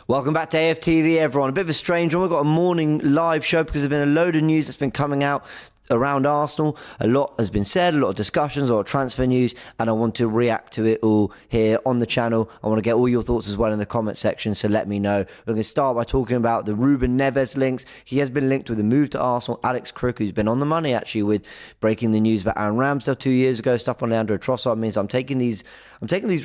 Welcome back to AFTV, everyone. A bit of a strange one. We've got a morning live show because there's been a load of news that's been coming out around Arsenal. A lot has been said, a lot of discussions, a lot of transfer news, and I want to react to it all here on the channel. I want to get all your thoughts as well in the comment section, so let me know. We're going to start by talking about the Ruben Neves links. He has been linked with a move to Arsenal. Alex Crook, who's been on the money actually with breaking the news about Aaron Ramsdale 2 years ago, stuff on Leandro Trossard, means I'm taking these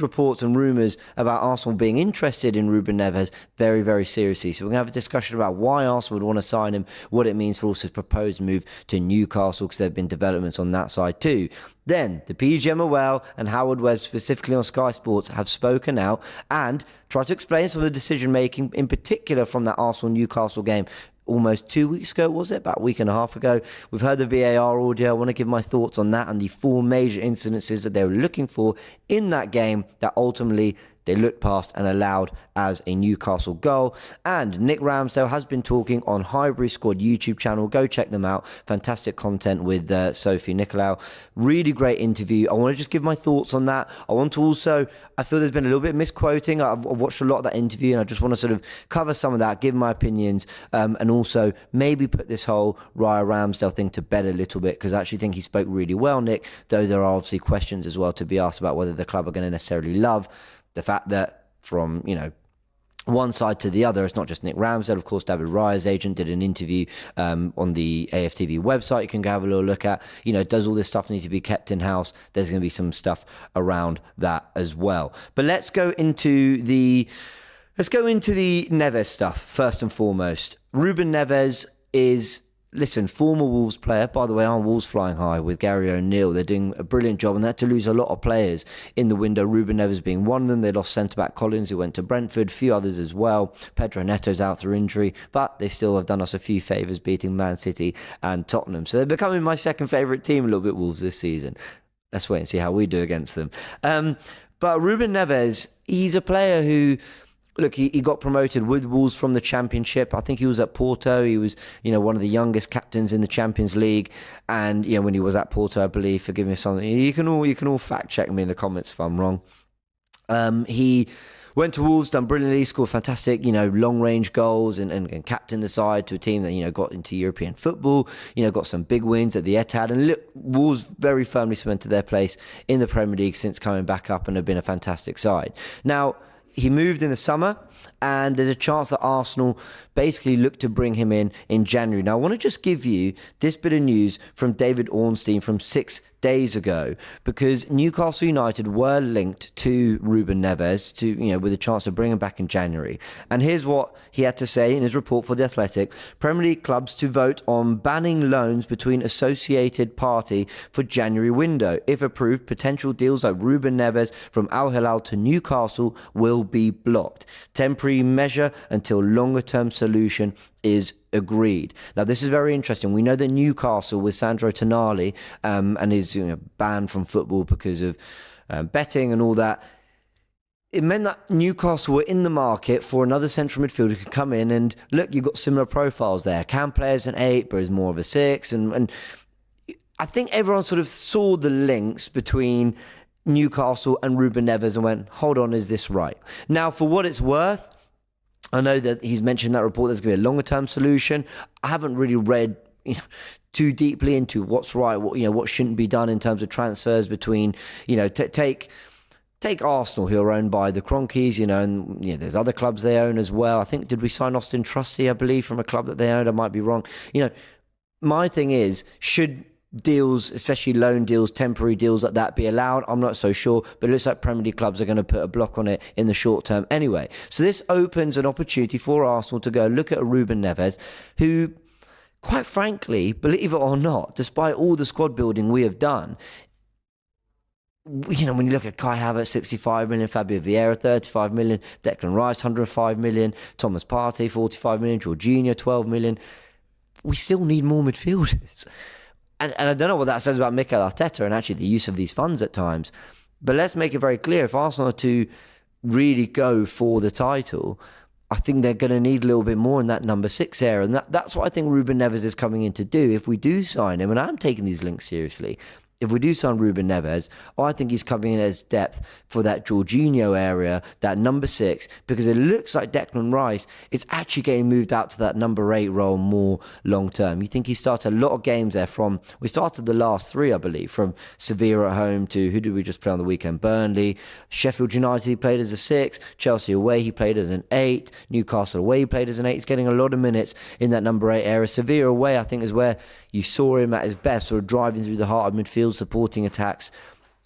reports and rumours about Arsenal being interested in Ruben Neves very, very seriously. So we're going to have a discussion about why Arsenal would want to sign him, what it means for also his proposed move to Newcastle, because there have been developments on that side too. Then the PGMOL and Howard Webb, specifically on Sky Sports, have spoken out and tried to explain some of the decision making, in particular from that Arsenal-Newcastle game almost 2 weeks ago, was it? About a week and a half ago. We've heard the VAR audio. I want to give my thoughts on that and the four major incidences that they were looking for in that game that ultimately they looked past and allowed as a Newcastle goal. And Nick Ramsdale has been talking on Highbury Squad YouTube channel. Go check them out. Fantastic content with Sophie Nicolau. Really great interview. I want to just give my thoughts on that. I want to also, I feel there's been a little bit of misquoting. I've watched a lot of that interview and I just want to sort of cover some of that, give my opinions, and also maybe put this whole Raya Ramsdale thing to bed a little bit, because I actually think he spoke really well, Nick, though there are obviously questions as well to be asked about whether the club are going to necessarily love the fact that from, one side to the other, it's not just Nick Ramsdale. Of course, David Raya's agent did an interview on the AFTV website. You can go have a little look at, does all this stuff need to be kept in-house? There's going to be some stuff around that as well. But let's go into the Neves stuff first and foremost. Ruben Neves is, listen, former Wolves player. By the way, aren't Wolves flying high with Gary O'Neill? They're doing a brilliant job, and they had to lose a lot of players in the window, Ruben Neves being one of them. They lost centre-back Collins, who went to Brentford, a few others as well. Pedro Neto's out through injury, but they still have done us a few favours, beating Man City and Tottenham. So they're becoming my second favourite team a little bit, Wolves, this season. Let's wait and see how we do against them. But Ruben Neves, he's a player who... Look, he got promoted with Wolves from the Championship. I think he was at Porto. He was, one of the youngest captains in the Champions League. And, when he was at Porto, I believe, forgive me something, you can all fact check me in the comments if I'm wrong. He went to Wolves, done brilliantly, scored fantastic, long range goals and captained the side to a team that, got into European football, got some big wins at the Etihad. And look, Wolves very firmly cemented their place in the Premier League since coming back up and have been a fantastic side. Now, he moved in the summer, and there's a chance that Arsenal basically look to bring him in January. Now, I want to just give you this bit of news from David Ornstein from 6 days ago, because Newcastle United were linked to Ruben Neves with a chance to bring him back in January. And here's what he had to say in his report for The Athletic: Premier League clubs to vote on banning loans between associated party for January window. If approved, potential deals like Ruben Neves from Al Hilal to Newcastle will be blocked. Temporary measure until longer-term solution is agreed. Now, this is very interesting. We know that Newcastle, with Sandro Tonali and his banned from football because of betting and all that, it meant that Newcastle were in the market for another central midfielder who could come in. And look, you've got similar profiles there. Cam plays an 8, but is more of a 6. And I think everyone sort of saw the links between Newcastle and Ruben Neves and went, hold on, is this right? Now, for what it's worth, I know that he's mentioned that report there's going to be a longer term solution. I haven't really read too deeply into what's right, what shouldn't be done in terms of transfers between, take Arsenal, who are owned by the Cronkies, and there's other clubs they own as well. I think, did we sign Austin Trusty, I believe, from a club that they owned? I might be wrong. My thing is, should deals, especially loan deals, temporary deals like that, be allowed? I'm not so sure, but it looks like Premier League clubs are going to put a block on it in the short term anyway. So this opens an opportunity for Arsenal to go look at a Ruben Neves who, quite frankly, believe it or not, despite all the squad building we have done, when you look at Kai Havertz, 65 million, Fabio Vieira, 35 million, Declan Rice, 105 million, Thomas Partey, 45 million, Jorginho, 12 million, we still need more midfielders. And I don't know what that says about Mikel Arteta and actually the use of these funds at times. But let's make it very clear, if Arsenal are to really go for the title, I think they're going to need a little bit more in that number 6 area. And that's what I think Ruben Neves is coming in to do. If we do sign him, and I'm taking these links seriously, if we do sign Ruben Neves, I think he's coming in as depth for that Jorginho area, that number 6, because it looks like Declan Rice is actually getting moved out to that number 8 role more long term. You think he started a lot of games there we started the last 3, I believe, from Sevilla at home to, who did we just play on the weekend? Burnley. Sheffield United, he played as a 6. Chelsea away, he played as an 8. Newcastle away, he played as an 8. He's getting a lot of minutes in that number 8 area. Sevilla away, I think, is where you saw him at his best, sort of driving through the heart of midfield, supporting attacks,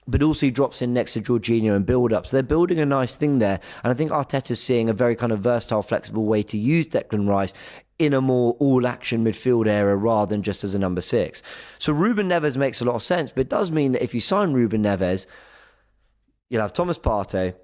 but also he drops in next to Jorginho and build up. So they're building a nice thing there. And I think Arteta's seeing a very kind of versatile, flexible way to use Declan Rice in a more all-action midfield area rather than just as a number 6. So Ruben Neves makes a lot of sense, but it does mean that if you sign Ruben Neves, you'll have Thomas Partey,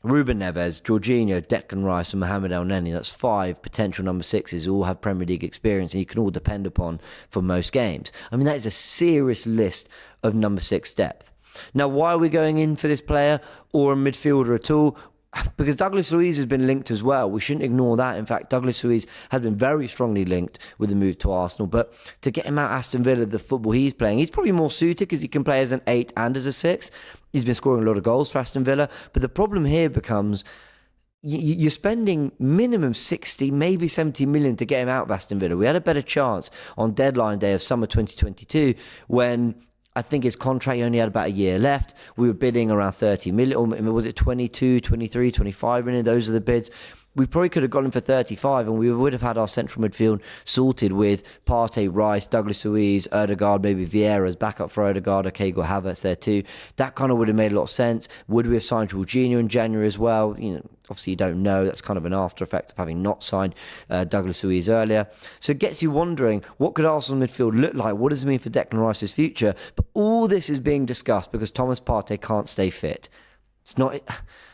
Ruben Neves, Jorginho, Declan Rice and Mohamed El-Neni. That's 5 potential number 6s who all have Premier League experience and you can all depend upon for most games. I mean, that is a serious list of number 6 depth. Now, why are we going in for this player or a midfielder at all? Because Douglas Luiz has been linked as well. We shouldn't ignore that. In fact, Douglas Luiz has been very strongly linked with the move to Arsenal. But to get him out Aston Villa, the football he's playing, he's probably more suited because he can play as an 8 and as a 6. He's been scoring a lot of goals for Aston Villa. But the problem here becomes you're spending minimum 60, maybe 70 million to get him out of Aston Villa. We had a better chance on deadline day of summer 2022 when I think his contract only had about a year left. We were bidding around 30 million, or was it 22, 23, 25 million? Those are the bids. We probably could have got him for 35 and we would have had our central midfield sorted with Partey, Rice, Douglas Luiz, Ødegaard, maybe Vieira as backup for Ødegaard, okay, got Havertz there too. That kind of would have made a lot of sense. Would we have signed Jorginho in January as well? You know, obviously you don't know. That's kind of an after effect of having not signed Douglas Luiz earlier. So it gets you wondering, what could Arsenal midfield look like? What does it mean for Declan Rice's future? But all this is being discussed because Thomas Partey can't stay fit. It's not...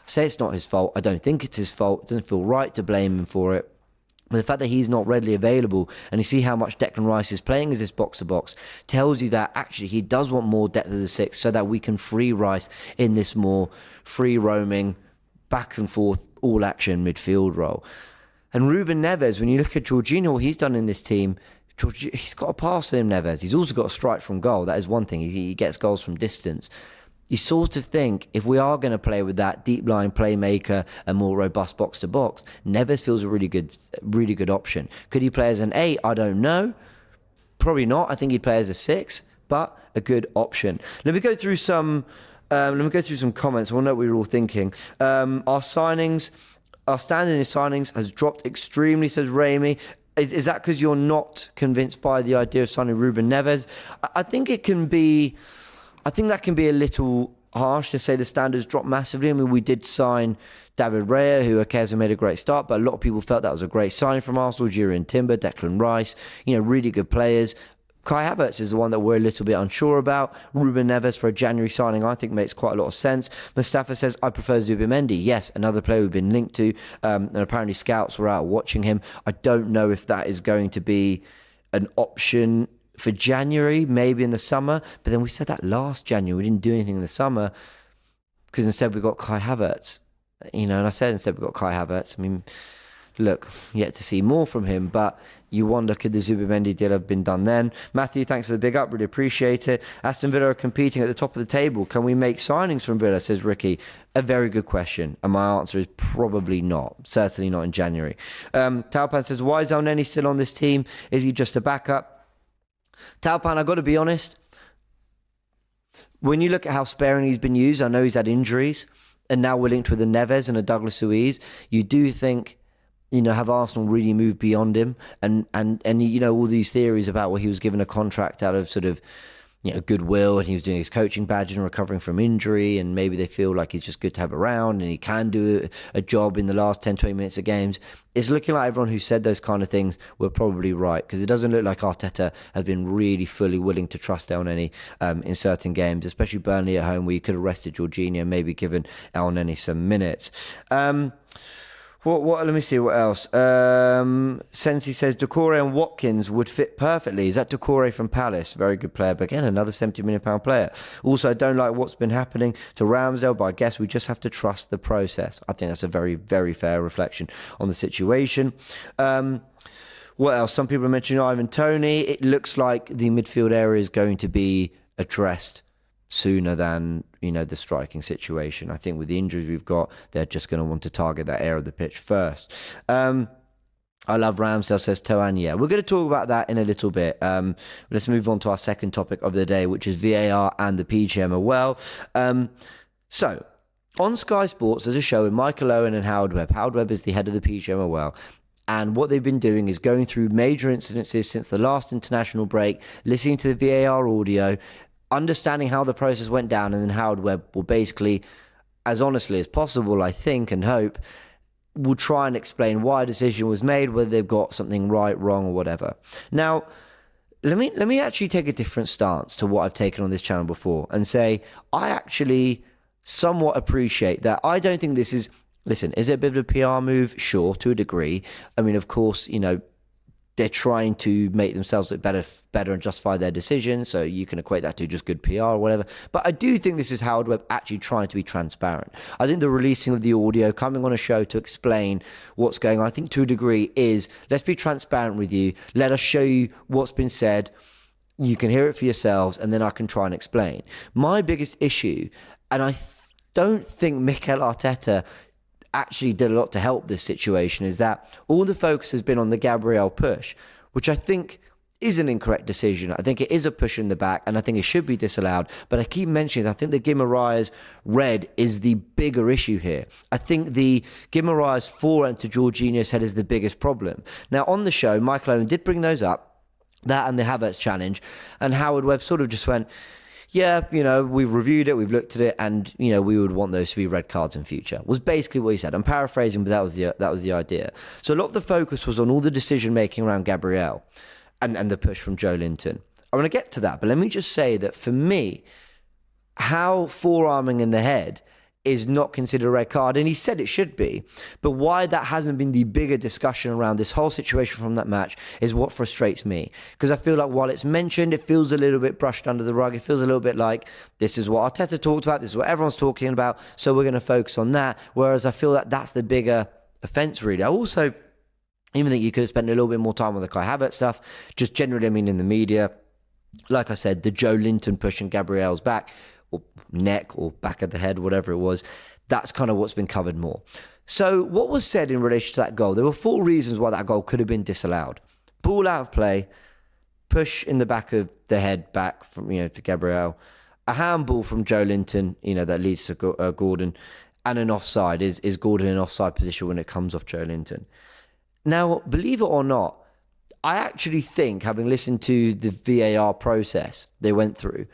I say it's not his fault. I don't think it's his fault. It doesn't feel right to blame him for it. But the fact that he's not readily available and you see how much Declan Rice is playing as this box-to-box tells you that actually he does want more depth of the 6 so that we can free Rice in this more free-roaming, back-and-forth, all-action midfield role. And Ruben Neves, when you look at Jorginho, what he's done in this team, he's got a pass in him, Neves. He's also got a strike from goal. That is one thing. He gets goals from distance. You sort of think if we are going to play with that deep line playmaker and more robust box to box, Neves feels a really good option. Could he play as an 8? I don't know. Probably not. I think he'd play as a 6, but a good option. Let me go through some comments. I want to know what we were all thinking. Our standing in signings has dropped extremely, says Raimi. Is that because you're not convinced by the idea of signing Ruben Neves? I think that can be a little harsh to say the standards dropped massively. I mean, we did sign David Raya, who has made a great start, but a lot of people felt that was a great signing from Arsenal. Jurriën Timber, Declan Rice, really good players. Kai Havertz is the one that we're a little bit unsure about. Ruben Neves for a January signing, I think, makes quite a lot of sense. Mustafa says, I prefer Zubimendi. Yes, another player we've been linked to, and apparently scouts were out watching him. I don't know if that is going to be an option for January, maybe in the summer. But then we said that last January, we didn't do anything in the summer because instead we got Kai Havertz. And I said instead we got Kai Havertz. I mean, look, yet to see more from him, but you wonder, could the Zubimendi deal have been done then? Matthew, thanks for the big up, really appreciate it. Aston Villa are competing at the top of the table. Can we make signings from Villa, says Ricky? A very good question, and my answer is probably not. Certainly not in January. Taupan says, why is El-Neni still on this team? Is he just a backup? Taupan, I've got to be honest, when you look at how sparingly he's been used, I know he's had injuries, and now we're linked with a Neves and a Douglas Luiz. You do think, have Arsenal really moved beyond him? And all these theories about he was given a contract out of sort of, goodwill, and he was doing his coaching badges and recovering from injury, and maybe they feel like he's just good to have around and he can do a job in the last 10, 20 minutes of games. It's looking like everyone who said those kind of things were probably right, because it doesn't look like Arteta has been really fully willing to trust El-Neni in certain games, especially Burnley at home, where you could have rested Jorginho, maybe given El-Neni some minutes. What? Let me see what else. Sensi says Doucouré and Watkins would fit perfectly. Is that Doucouré from Palace? Very good player, but again, another £70 million player. Also, I don't like what's been happening to Ramsdale, but I guess we just have to trust the process. I think that's a very, very fair reflection on the situation. What else? Some people are mentioning Ivan Toney. It looks like the midfield area is going to be addressed sooner than, the striking situation. I think with the injuries we've got, they're just going to want to target that area of the pitch first. I love Ramsdale, says Toan. Yeah, we're going to talk about that in a little bit. Let's move on to our second topic of the day, which is VAR and the PGMOL. So, on Sky Sports, there's a show with Michael Owen and Howard Webb. Howard Webb is the head of the PGMOL. And what they've been doing is going through major incidences since the last international break, listening to the VAR audio, understanding how the process went down, and then Howard Webb will basically, as honestly as possible, I think and hope, will try and explain why a decision was made, whether they've got something right, wrong, or whatever. Now, let me actually take a different stance to what I've taken on this channel before and say I actually somewhat appreciate that. I don't think this is... Listen, is it a bit of a PR move? Sure, to a degree. I mean, of course, they're trying to make themselves look better and justify their decision, so you can equate that to just good PR or whatever. But I do think this is Howard Webb actually trying to be transparent. I think the releasing of the audio, coming on a show to explain what's going on, I think to a degree is, let's be transparent with you, let us show you what's been said, you can hear it for yourselves, and then I can try and explain. My biggest issue, and I don't think Mikel Arteta actually did a lot to help this situation, is that all the focus has been on the Gabriel push, which I think is an incorrect decision. I think it is a push in the back, and I think it should be disallowed. But I keep mentioning, I think the Guimaraes red is the bigger issue here. I think the Guimaraes forehand to Jorginho's head is the biggest problem. Now, on the show, Michael Owen did bring those up, that and the Havertz challenge, and Howard Webb sort of just went, yeah, we've reviewed it, we've looked at it, and, we would want those to be red cards in future, was basically what he said. I'm paraphrasing, but that was the idea. So a lot of the focus was on all the decision-making around Gabriel and the push from Joe Linton. I want to get to that, but let me just say that for me, how forearming in the head is not considered a red card, and he said it should be, but why that hasn't been the bigger discussion around this whole situation from that match is what frustrates me, because I feel like while it's mentioned, it feels a little bit brushed under the rug. It feels a little bit like, this is what Arteta talked about, this is what everyone's talking about, so we're going to focus on that, whereas I feel that that's the bigger offence, really. I also even think you could have spent a little bit more time on the Kai Havertz stuff, just generally, in the media. Like I said, the Joe Linton pushing Gabriel's back, or neck, or back of the head, whatever it was, that's kind of what's been covered more. So what was said in relation to that goal, there were 4 reasons why that goal could have been disallowed. Ball out of play, push in the back of the head back from to Gabriel, a handball from Joe Linton, that leads to Gordon, and an offside. Is Gordon in offside position when it comes off Joe Linton? Now, believe it or not, I actually think, having listened to the VAR process they went through,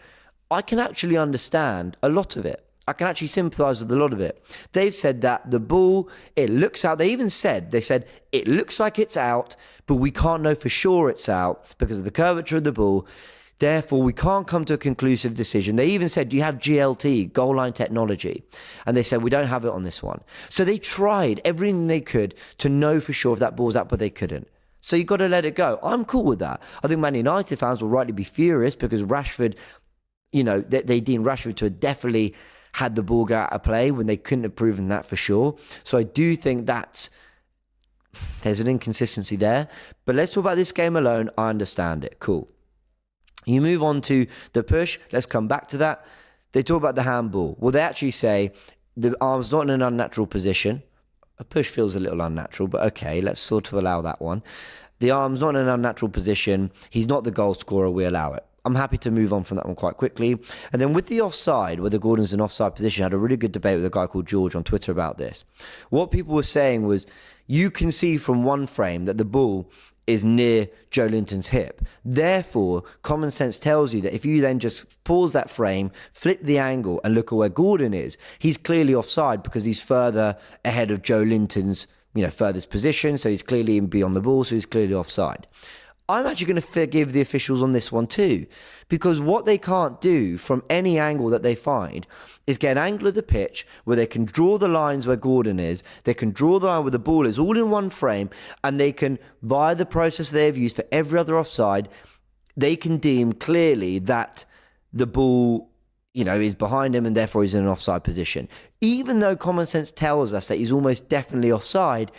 I can actually understand a lot of it. I can actually sympathise with a lot of it. They've said that the ball, it looks out. They said, it looks like it's out, but we can't know for sure it's out because of the curvature of the ball. Therefore, we can't come to a conclusive decision. They even said, do you have GLT, goal line technology? And they said, we don't have it on this one. So they tried everything they could to know for sure if that ball's out, but they couldn't. So you've got to let it go. I'm cool with that. I think Man United fans will rightly be furious because Rashford, they deemed Rashford to have definitely had the ball go out of play when they couldn't have proven that for sure. So I do think there's an inconsistency there. But let's talk about this game alone. I understand it. Cool. You move on to the push. Let's come back to that. They talk about the handball. Well, they actually say the arm's not in an unnatural position. A push feels a little unnatural, but okay, let's sort of allow that one. The arm's not in an unnatural position. He's not the goal scorer. We allow it. I'm happy to move on from that one quite quickly. And then with the offside, whether Gordon's in offside position, I had a really good debate with a guy called George on Twitter about this. What people were saying was, you can see from one frame that the ball is near Joe Linton's hip. Therefore, common sense tells you that if you then just pause that frame, flip the angle and look at where Gordon is, he's clearly offside because he's further ahead of Joe Linton's, furthest position. So he's clearly beyond the ball, so he's clearly offside. I'm actually going to forgive the officials on this one too, because what they can't do from any angle that they find is get an angle of the pitch where they can draw the lines where Gordon is, they can draw the line where the ball is, all in one frame, and they can, via the process they've used for every other offside, they can deem clearly that the ball, is behind him and therefore he's in an offside position. Even though common sense tells us that he's almost definitely offside,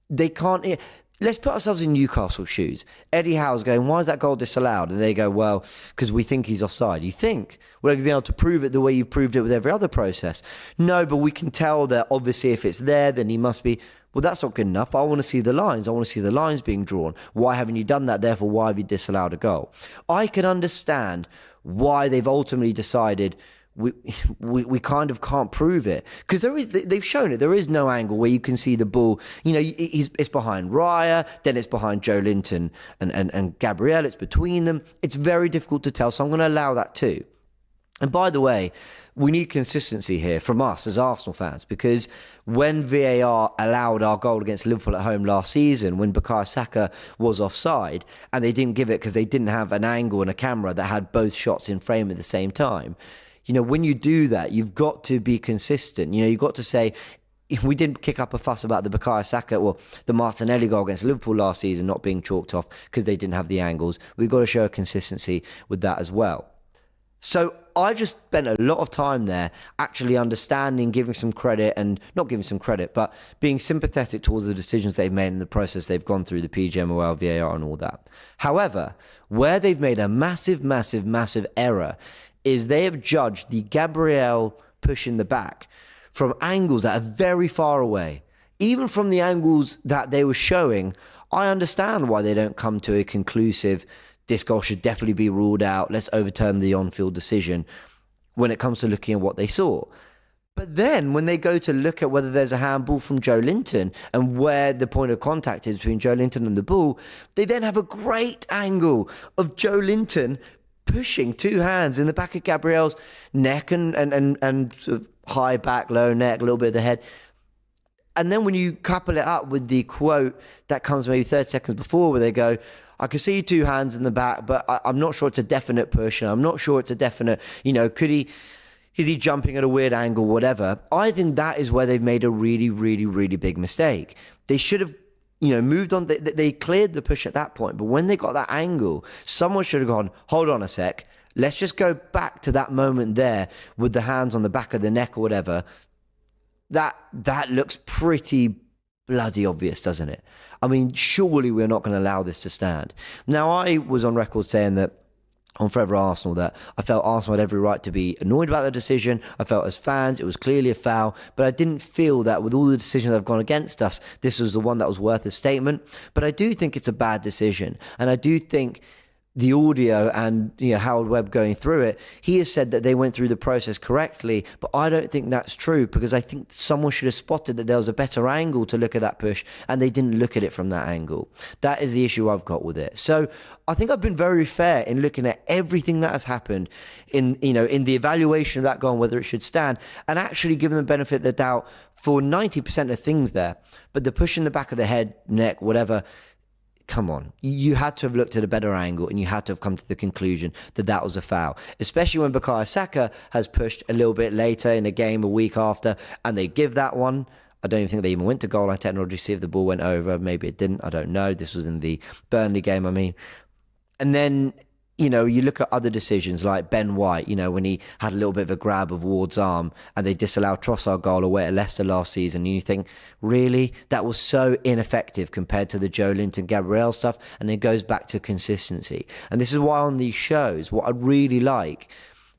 they can't... let's put ourselves in Newcastle's shoes. Eddie Howe's going, why is that goal disallowed? And they go, well, because we think he's offside. You think? Well, have you been able to prove it the way you've proved it with every other process? No, but we can tell that obviously if it's there, then he must be. Well, that's not good enough. I want to see the lines. I want to see the lines being drawn. Why haven't you done that? Therefore, why have you disallowed a goal? I can understand why they've ultimately decided we kind of can't prove it, because they've shown it. There is no angle where you can see the ball. You know, it's behind Raya, then it's behind Joe Linton and Gabriel. It's between them. It's very difficult to tell. So I'm going to allow that too. And by the way, we need consistency here from us as Arsenal fans, because when VAR allowed our goal against Liverpool at home last season, when Bukayo Saka was offside, and they didn't give it because they didn't have an angle and a camera that had both shots in frame at the same time. You know, when you do that, you've got to be consistent. You know, you've got to say, if we didn't kick up a fuss about the Bukayo Saka or the Martinelli goal against Liverpool last season not being chalked off because they didn't have the angles. We've got to show a consistency with that as well. So I just spent a lot of time there actually understanding, giving some credit, and not giving some credit, but being sympathetic towards the decisions they've made in the process they've gone through, the PGMOL, VAR and all that. However, where they've made a massive error is they have judged the Gabriel push in the back from angles that are very far away. Even from the angles that they were showing, I understand why they don't come to a conclusive, this goal should definitely be ruled out, let's overturn the on-field decision, when it comes to looking at what they saw. But then when they go to look at whether there's a handball from Joe Linton and where the point of contact is between Joe Linton and the ball, they then have a great angle of Joe Linton pushing two hands in the back of Gabriel's neck and sort of high back, low neck, a little bit of the head. And then when you couple it up with the quote that comes maybe 30 seconds before, where they go, I can see two hands in the back, but I'm not sure it's a definite push, and I'm not sure it's a definite, you know, is he jumping at a weird angle, whatever. I think that is where they've made a really big mistake. They should have, you know, moved on. They cleared the push at that point, but when they got that angle, someone should have gone, hold on a sec, let's just go back to that moment there with the hands on the back of the neck or whatever. That looks pretty bloody obvious, doesn't it? I mean, surely we're not going to allow this to stand. Now, I was on record saying that on Forever Arsenal, that I felt Arsenal had every right to be annoyed about the decision. I felt as fans it was clearly a foul, but I didn't feel that with all the decisions that have gone against us, this was the one that was worth a statement. But I do think it's a bad decision, and I do think the audio and, you know, Howard Webb going through it, he has said that they went through the process correctly, but I don't think that's true, because I think someone should have spotted that there was a better angle to look at that push, and they didn't look at it from that angle. That is the issue I've got with it. So I think I've been very fair in looking at everything that has happened in, you know, in the evaluation of that goal, whether it should stand, and actually given the benefit of the doubt for 90% of things there. But the push in the back of the head, neck, whatever, come on, you had to have looked at a better angle, and you had to have come to the conclusion that that was a foul, especially when Bukayo Saka has pushed a little bit later in a game a week after, and they give that one. I don't even think they even went to goal line technology to see if the ball went over. Maybe it didn't. I don't know. This was in the Burnley game, I mean. And then, you know, you look at other decisions like Ben White, you know, when he had a little bit of a grab of Ward's arm and they disallowed Trossard goal away at Leicester last season. And you think, really? That was so ineffective compared to the Joe Linton Gabriel stuff. And it goes back to consistency. And this is why on these shows, what I really like,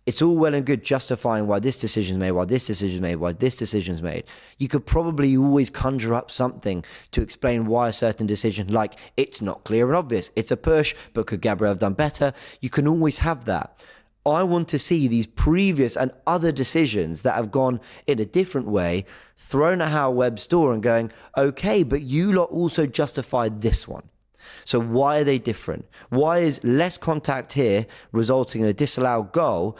it's all well and good justifying why this decision's made, why this decision's made, why this decision's made. You could probably always conjure up something to explain why a certain decision, like it's not clear and obvious, it's a push, but could Gabriel have done better? You can always have that. I want to see these previous and other decisions that have gone in a different way thrown at Howard Webb's door and going, okay, but you lot also justified this one. So why are they different? Why is less contact here resulting in a disallowed goal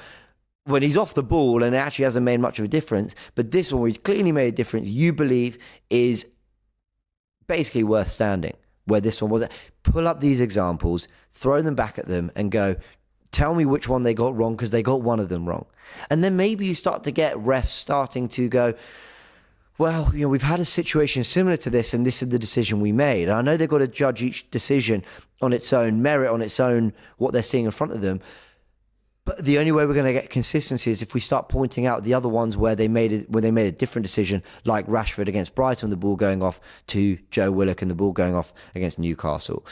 when he's off the ball and it actually hasn't made much of a difference? But this one, where he's clearly made a difference, you believe is basically worth standing, where this one wasn't. Pull up these examples, throw them back at them and go, tell me which one they got wrong, because they got one of them wrong. And then maybe you start to get refs starting to go, well, you know, we've had a situation similar to this, and this is the decision we made. I know they've got to judge each decision on its own merit, on its own, what they're seeing in front of them. But the only way we're going to get consistency is if we start pointing out the other ones where they made a different decision, like Rashford against Brighton, the ball going off to Joe Willock and the ball going off against Newcastle.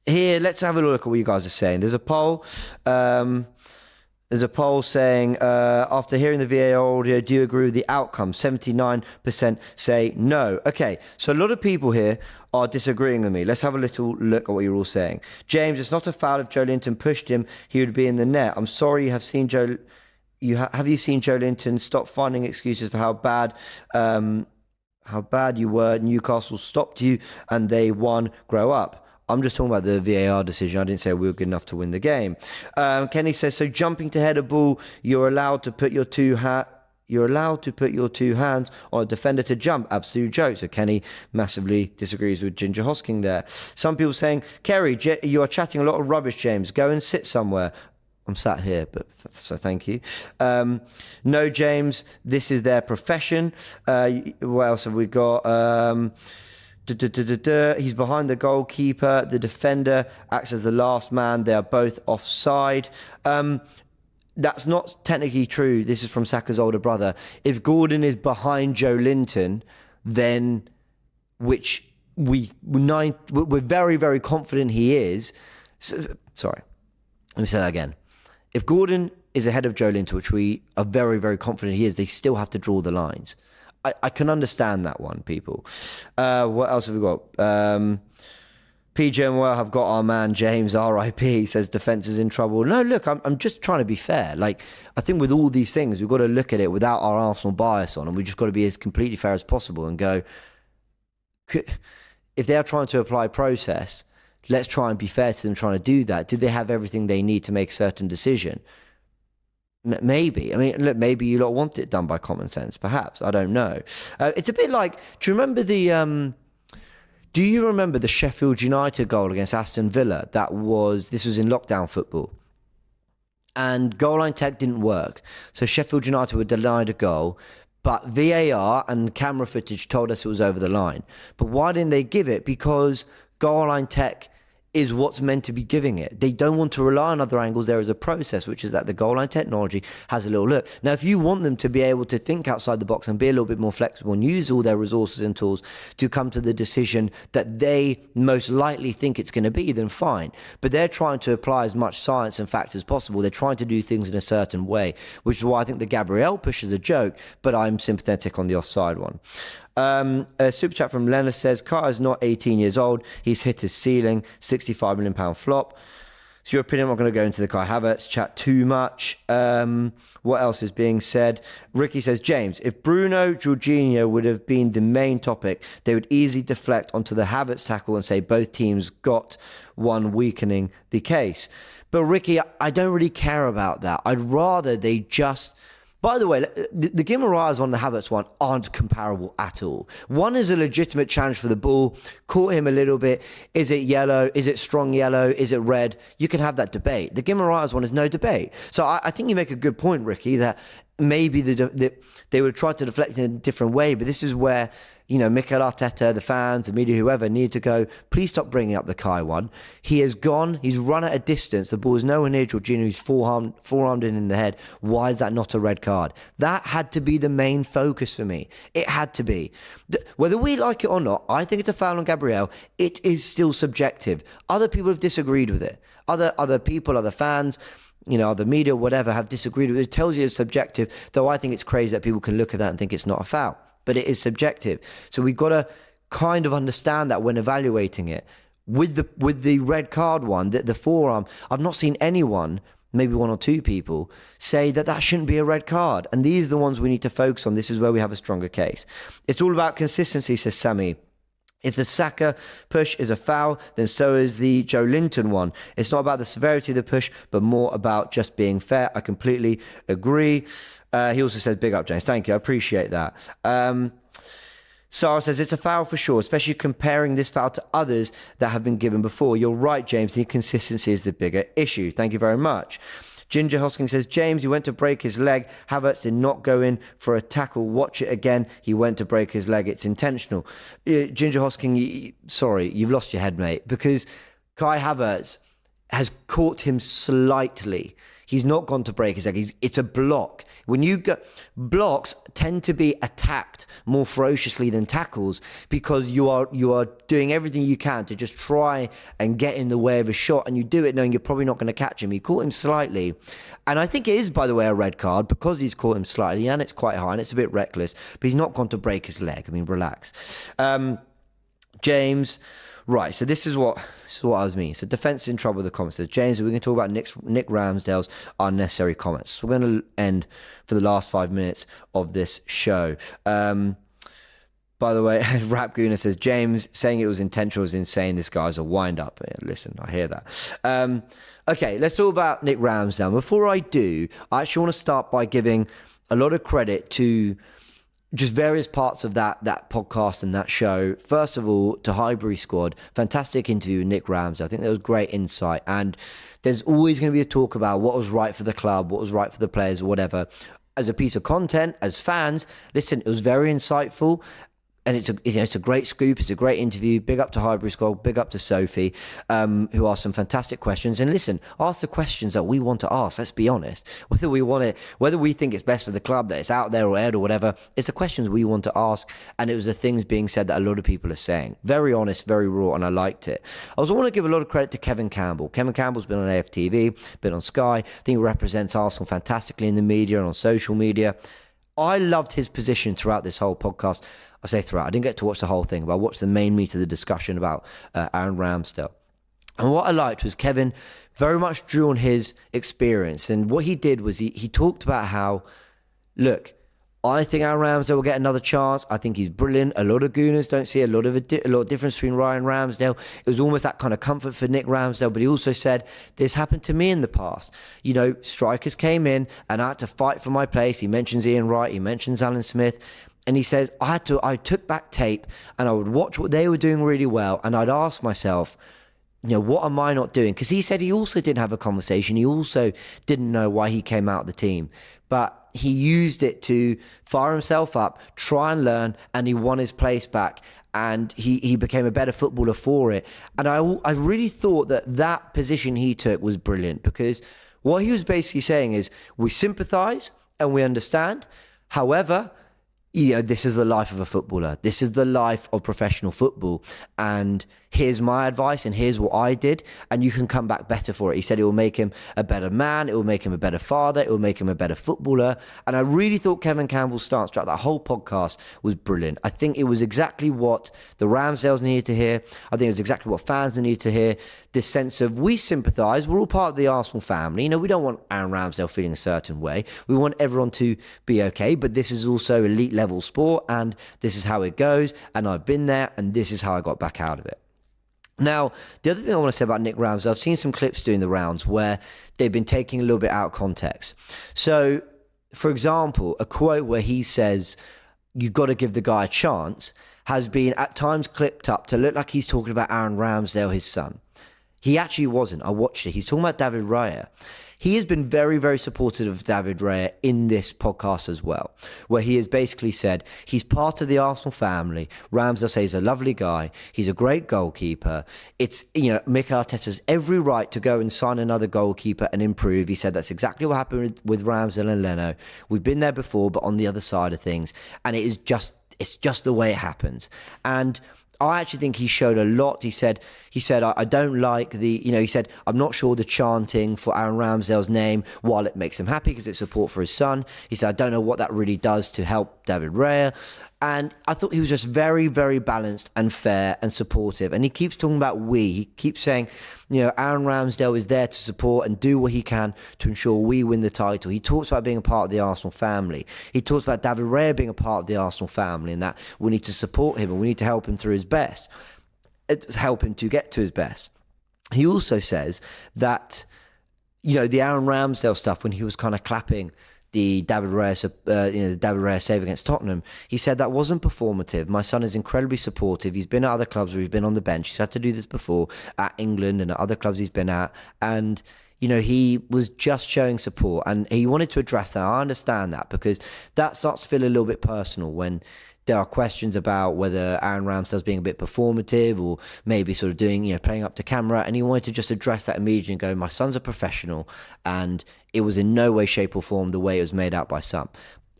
Here, let's have a look at what you guys are saying. There's a poll. There's a poll saying, after hearing the VAR audio, do you agree with the outcome? 79% say no. Okay, so a lot of people here are disagreeing with me. Let's have a little look at what you're all saying. James, it's not a foul. If Joe Linton pushed him, he would be in the net. I'm sorry you have seen Joe... Have you seen Joe Linton? Stop finding excuses for how bad you were. Newcastle stopped you and they won. Grow up. I'm just talking about the VAR decision. I didn't say we were good enough to win the game. Kenny says, so jumping to head a ball, you're allowed to put your two hands on a defender to jump. Absolute joke. So Kenny massively disagrees with Ginger Hosking there. Some people saying, Kerry, you are chatting a lot of rubbish, James. Go and sit somewhere. I'm sat here, but so thank you. No, James, this is their profession. What else have we got? He's behind the goalkeeper. The defender acts as the last man. They are both offside. That's not technically true. This is from Saka's older brother. If Gordon is behind Joe Linton, then, which we're very, very confident he is. Sorry, let me say that again. If Gordon is ahead of Joe Linton, which we are very, very confident he is, they still have to draw the lines. I can understand that one, people. What else have we got? PGMOL have got our man James, RIP, says defence is in trouble. No, look, I'm just trying to be fair. Like, I think with all these things, we've got to look at it without our Arsenal bias on, and we just got to be as completely fair as possible and go, if they're trying to apply process, let's try and be fair to them trying to do that. Did they have everything they need to make a certain decision? Maybe. I mean, look, maybe you lot want it done by common sense, perhaps. I don't know. It's a bit like, do you remember the Sheffield United goal against Aston Villa? This was in lockdown football. And goal line tech didn't work. So Sheffield United were denied a goal, but VAR and camera footage told us it was over the line. But why didn't they give it? Because goal line tech is what's meant to be giving it. They don't want to rely on other angles. There is a process, which is that the goal line technology has a little look. Now, if you want them to be able to think outside the box and be a little bit more flexible and use all their resources and tools to come to the decision that they most likely think it's going to be, then fine. But they're trying to apply as much science and fact as possible. They're trying to do things in a certain way, which is why I think the Gabriel push is a joke, but I'm sympathetic on the offside one. A super chat from Leonard says, Carter's not 18 years old. He's hit his ceiling, £65 million flop. So your opinion, I'm not going to go into the Kai Havertz chat too much. What else is being said? Ricky says, James, if Bruno Jorginho would have been the main topic, they would easily deflect onto the Havertz tackle and say both teams got one, weakening the case. But Ricky, I don't really care about that. I'd rather they just... By the way, the Guimaraes one and the Havertz one aren't comparable at all. One is a legitimate challenge for the ball, caught him a little bit. Is it yellow? Is it strong yellow? Is it red? You can have that debate. The Guimaraes one is no debate. So I think you make a good point, Ricky, that maybe they would try to deflect in a different way, but this is where, you know, Mikel Arteta, the fans, the media, whoever, need to go, please stop bringing up the Kai one. He has gone, he's run at a distance, the ball is nowhere near Jorginho, he's forearmed in the head. Why is that not a red card? That had to be the main focus for me. It had to be. Whether we like it or not, I think it's a foul on Gabriel. It is still subjective. Other people have disagreed with it. Other people, other fans, you know, the media, whatever, have disagreed with it. It tells you it's subjective, though I think it's crazy that people can look at that and think it's not a foul. But it is subjective. So we've got to kind of understand that when evaluating it. With the red card one, the forearm, I've not seen anyone, maybe one or two people, say that shouldn't be a red card. And these are the ones we need to focus on. This is where we have a stronger case. It's all about consistency, says Sammy. If the Saka push is a foul, then so is the Joe Linton one. It's not about the severity of the push, but more about just being fair. I completely agree. He also says, big up, James. Thank you. I appreciate that. Sarah says, it's a foul for sure, especially comparing this foul to others that have been given before. You're right, James. The inconsistency is the bigger issue. Thank you very much. Ginger Hosking says, James, he went to break his leg. Havertz did not go in for a tackle. Watch it again. He went to break his leg. It's intentional. Ginger Hosking, sorry, you've lost your head, mate, because Kai Havertz has caught him slightly. He's not gone to break his leg. It's a block. When you go, blocks tend to be attacked more ferociously than tackles, because you are doing everything you can to just try and get in the way of a shot, and you do it knowing you're probably not going to catch him. He caught him slightly, and I think it is, by the way, a red card because he's caught him slightly, and it's quite high and it's a bit reckless, but he's not gone to break his leg. I mean, relax. James. Right, so this is what I was meaning. So defence in trouble with the comments. So James, we're going to talk about Nick Ramsdale's unnecessary comments. So we're going to end for the last 5 minutes of this show. By the way, Rap Guna says, James saying it was intentional is insane. This guy's a wind-up. Yeah, listen, I hear that. Okay, let's talk about Nick Ramsdale. Before I do, I actually want to start by giving a lot of credit to just various parts of that podcast and that show. First of all, to Highbury Squad, fantastic interview with Nick Ramsdale. I think there was great insight, and there's always going to be a talk about what was right for the club, what was right for the players, or whatever. As a piece of content, as fans, listen, it was very insightful. And it's a great scoop. It's a great interview. Big up to Highbury Squad. Big up to Sophie, who asked some fantastic questions. And listen, ask the questions that we want to ask. Let's be honest. Whether we think it's best for the club, that it's out there or aired or whatever, it's the questions we want to ask. And it was the things being said that a lot of people are saying. Very honest, very raw, and I liked it. I also want to give a lot of credit to Kevin Campbell. Kevin Campbell's been on AFTV, been on Sky. I think he represents Arsenal fantastically in the media and on social media. I loved his position throughout this whole podcast. I say throughout. I didn't get to watch the whole thing, but I watched the main meat of the discussion about Aaron Ramsdale. And what I liked was Kevin very much drew on his experience. And what he did was he talked about how, look, I think Aaron Ramsdale will get another chance. I think he's brilliant. A lot of Gooners don't see a lot of difference between Ryan Ramsdale. It was almost that kind of comfort for Nick Ramsdale, but he also said, this happened to me in the past. You know, strikers came in and I had to fight for my place. He mentions Ian Wright. He mentions Alan Smith. And he says, I took back tape and I would watch what they were doing really well. And I'd ask myself, you know, what am I not doing? Because he said he also didn't have a conversation. He also didn't know why he came out of the team. But he used it to fire himself up, try and learn, and he won his place back. And he became a better footballer for it. And I really thought that position he took was brilliant, because what he was basically saying is, we sympathise and we understand. However, you know, this is the life of a footballer. This is the life of professional football. And here's my advice and here's what I did. And you can come back better for it. He said it will make him a better man. It will make him a better father. It will make him a better footballer. And I really thought Kevin Campbell's stance throughout that whole podcast was brilliant. I think it was exactly what the Ramsdales needed to hear. I think it was exactly what fans needed to hear. This sense of, we sympathise. We're all part of the Arsenal family. You know, we don't want Aaron Ramsdale feeling a certain way. We want everyone to be okay. But this is also elite level sport, and this is how it goes. And I've been there, and this is how I got back out of it. Now, the other thing I want to say about Nick Ramsdale, I've seen some clips doing the rounds where they've been taking a little bit out of context. So, for example, a quote where he says, you've got to give the guy a chance, has been at times clipped up to look like he's talking about Aaron Ramsdale, his son. He actually wasn't. I watched it. He's talking about David Raya. He has been very, very supportive of David Raya in this podcast as well, where he has basically said he's part of the Arsenal family. Ramsdale says he's a lovely guy. He's a great goalkeeper. It's, you know, Mikel Arteta's every right to go and sign another goalkeeper and improve. He said that's exactly what happened with Ramsdale and Leno. We've been there before, but on the other side of things. And it's just the way it happens. And I actually think he showed a lot. He said, I don't like he said, I'm not sure the chanting for Aaron Ramsdale's name, while it makes him happy because it's support for his son. He said, I don't know what that really does to help David Raya. And I thought he was just very, very balanced and fair and supportive. And he keeps talking about we. He keeps saying, you know, Aaron Ramsdale is there to support and do what he can to ensure we win the title. He talks about being a part of the Arsenal family. He talks about David Raya being a part of the Arsenal family, and that we need to support him and we need to help him through his best, help him to get to his best. He also says that, you know, the Aaron Ramsdale stuff, when he was kind of clapping the David Raya save against Tottenham, he said that wasn't performative. My son is incredibly supportive. He's been at other clubs where he's been on the bench. He's had to do this before at England and at other clubs he's been at. And, you know, he was just showing support, and he wanted to address that. I understand that, because that starts to feel a little bit personal when there are questions about whether Aaron Ramsdale's being a bit performative or maybe sort of doing, playing up to camera. And he wanted to just address that immediately and go, my son's a professional, and it was in no way, shape or form the way it was made out by some.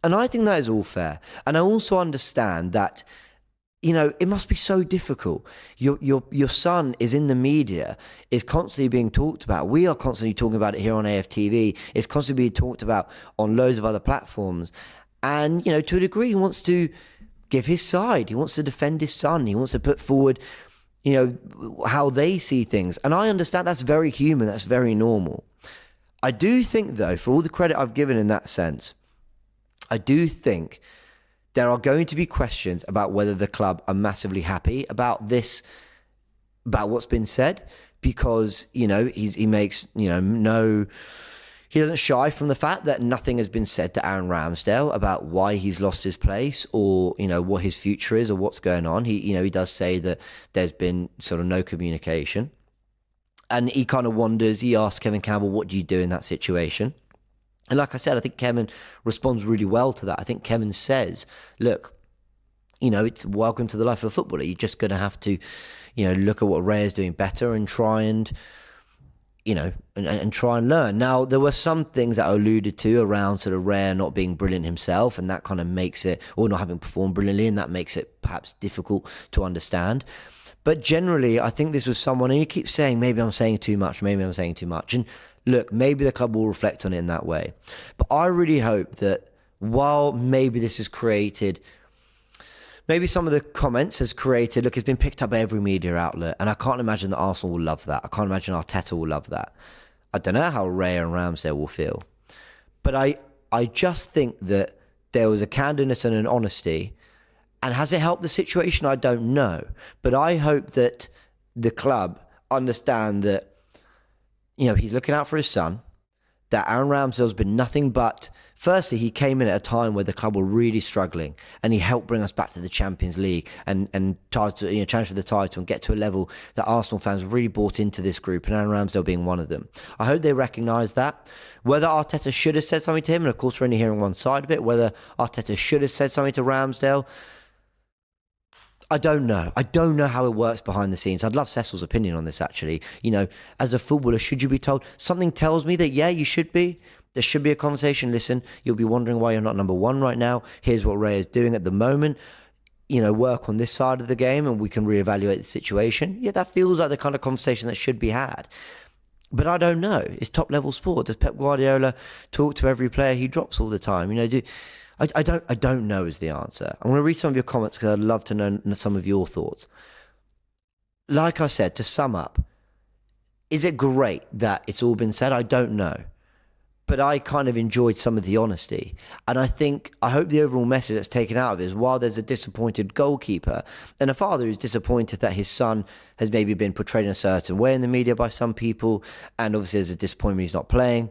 And I think that is all fair. And I also understand that, it must be so difficult. Your son is in the media, is constantly being talked about. We are constantly talking about it here on AFTV. It's constantly being talked about on loads of other platforms. And, to a degree, he wants to give his side. He wants to defend his son. He wants to put forward, how they see things. And I understand that's very human. That's very normal. I do think, though, for all the credit I've given in that sense, I do think there are going to be questions about whether the club are massively happy about this, about what's been said, because, he makes, he doesn't shy from the fact that nothing has been said to Aaron Ramsdale about why he's lost his place or, what his future is or what's going on. He does say that there's been sort of no communication. And he kind of wonders, he asks Kevin Campbell, what do you do in that situation? And like I said, I think Kevin responds really well to that. I think Kevin says, look, it's welcome to the life of a footballer. You're just going to have to, look at what Ray is doing better and try and, and try and learn. Now, there were some things that I alluded to around sort of Ray not being brilliant himself, and that kind of makes it, or not having performed brilliantly, and that makes it perhaps difficult to understand. But generally, I think this was someone, and he keeps saying, maybe I'm saying too much, and look, maybe the club will reflect on it in that way. But I really hope that while maybe this has created, maybe some of the comments has created, look, it's been picked up by every media outlet, and I can't imagine that Arsenal will love that. I can't imagine Arteta will love that. I don't know how Ray and Ramsdale will feel. But I just think that there was a candidness and an honesty. And has it helped the situation? I don't know. But I hope that the club understand that, he's looking out for his son, that Aaron Ramsdale's been nothing but, firstly, he came in at a time where the club were really struggling, and he helped bring us back to the Champions League and try to, challenge for the title and get to a level that Arsenal fans really bought into this group, and Aaron Ramsdale being one of them. I hope they recognise that. Whether Arteta should have said something to him, and of course we're only hearing one side of it, whether Arteta should have said something to Ramsdale, I don't know. I don't know how it works behind the scenes. I'd love Cecil's opinion on this, actually. As a footballer, should you be told? Something tells me that, yeah, you should be. There should be a conversation. Listen, you'll be wondering why you're not number one right now. Here's what Ray is doing at the moment. Work on this side of the game and we can reevaluate the situation. Yeah, that feels like the kind of conversation that should be had. But I don't know. It's top-level sport. Does Pep Guardiola talk to every player he drops all the time? I don't know is the answer. I'm going to read some of your comments because I'd love to know some of your thoughts. Like I said, to sum up, is it great that it's all been said? I don't know. But I kind of enjoyed some of the honesty. And I hope the overall message that's taken out of it is, while there's a disappointed goalkeeper and a father who's disappointed that his son has maybe been portrayed in a certain way in the media by some people, and obviously there's a disappointment he's not playing,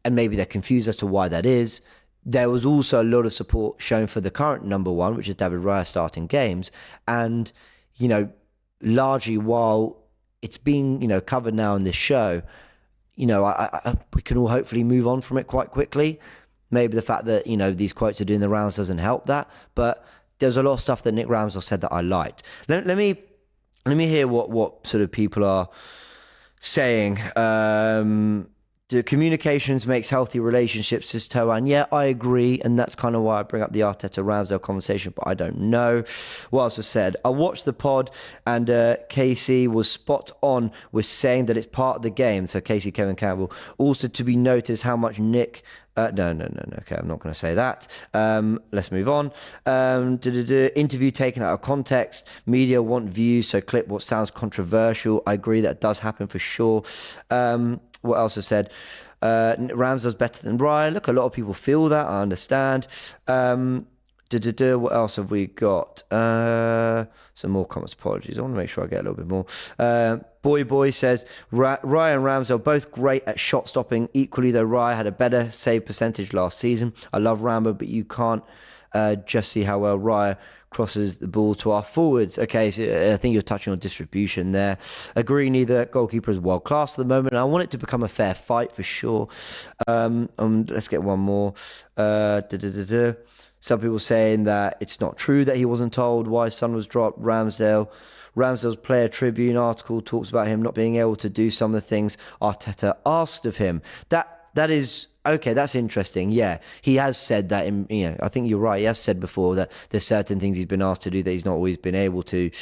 and maybe they're confused as to why that is. There was also a lot of support shown for the current number one, which is David Raya, starting games. And, largely while it's being, covered now in this show, we can all hopefully move on from it quite quickly. Maybe the fact that, these quotes are doing the rounds doesn't help that. But there's a lot of stuff that Nick Ramsdale said that I liked. Let me hear what sort of people are saying. The communications makes healthy relationships, says Toan. Yeah, I agree. And that's kind of why I bring up the Arteta-Ramsdale conversation, but I don't know. What else was said? I watched the pod and Casey was spot on with saying that it's part of the game. So Casey, Kevin Campbell. Also to be noticed how much Nick... No. Okay, I'm not going to say that. Let's move on. Interview taken out of context. Media want views, so clip what sounds controversial. I agree that does happen for sure. What else was said? Ramsdale's better than Ryan. Look, a lot of people feel that. I understand. What else have we got? Some more comments. Apologies. I want to make sure I get a little bit more. Boy says, Raya and Ramsdale both great at shot stopping. Equally, though, Raya had a better save percentage last season. I love Rambo, but you can't just see how well Raya crosses the ball to our forwards. Okay, so I think you're touching on distribution there. Agree, neither goalkeeper is world class at the moment. I want it to become a fair fight for sure. Let's get one more. Some people saying that it's not true that he wasn't told why his son was dropped. Ramsdale's Player Tribune article talks about him not being able to do some of the things Arteta asked of him. That is okay. That's interesting. Yeah, he has said that. I think you're right. He has said before that there's certain things he's been asked to do that he's not always been able to.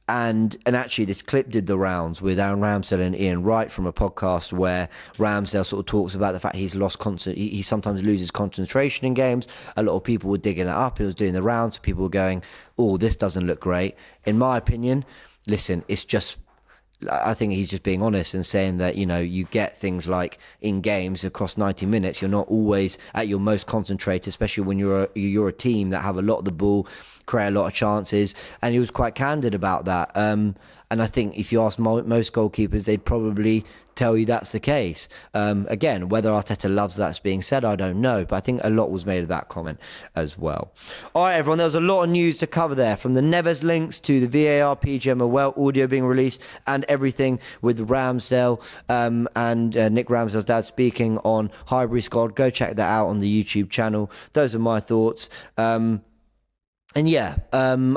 And actually, this clip did the rounds with Aaron Ramsdale and Ian Wright from a podcast where Ramsdale sort of talks about the fact he's lost he sometimes loses concentration in games. A lot of people were digging it up. It was doing the rounds. People were going, "Oh, this doesn't look great." In my opinion, listen, it's just. I think he's just being honest and saying that, you get things like in games across 90 minutes, you're not always at your most concentrated, especially when you're a team that have a lot of the ball, create a lot of chances. And he was quite candid about that. And I think if you ask most goalkeepers, they'd probably tell you that's the case. Again, whether Arteta loves that's being said, I don't know. But I think a lot was made of that comment as well. All right, everyone, there was a lot of news to cover there, from the Neves links to the VAR PGMOL audio being released and everything with Ramsdale and Nick Ramsdale's dad speaking on Highbury Squad. Go check that out on the YouTube channel. Those are my thoughts. And I'm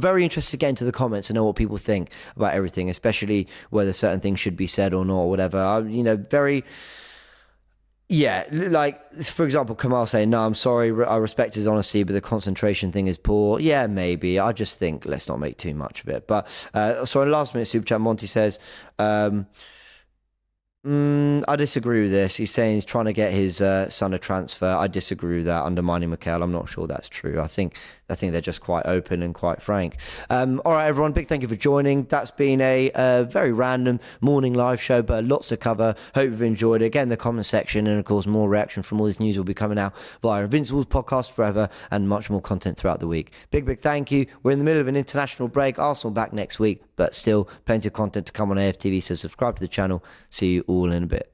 very interested to get into the comments and know what people think about everything, especially whether certain things should be said or not, or whatever. Like, for example, Kamal saying, "No, I'm sorry, I respect his honesty, but the concentration thing is poor." Yeah, maybe. I just think let's not make too much of it. But, in last minute super chat, Monty says, I disagree with this. He's saying he's trying to get his son a transfer. I disagree with that. Undermining Mikel, I'm not sure that's true. I think they're just quite open and quite frank. All right, everyone, big thank you for joining. That's been a very random morning live show, but lots to cover. Hope you've enjoyed it. Again, the comment section and, of course, more reaction from all this news will be coming out via Invincible's podcast forever and much more content throughout the week. Big thank you. We're in the middle of an international break. Arsenal back next week, but still plenty of content to come on AFTV, so subscribe to the channel. See you all in a bit.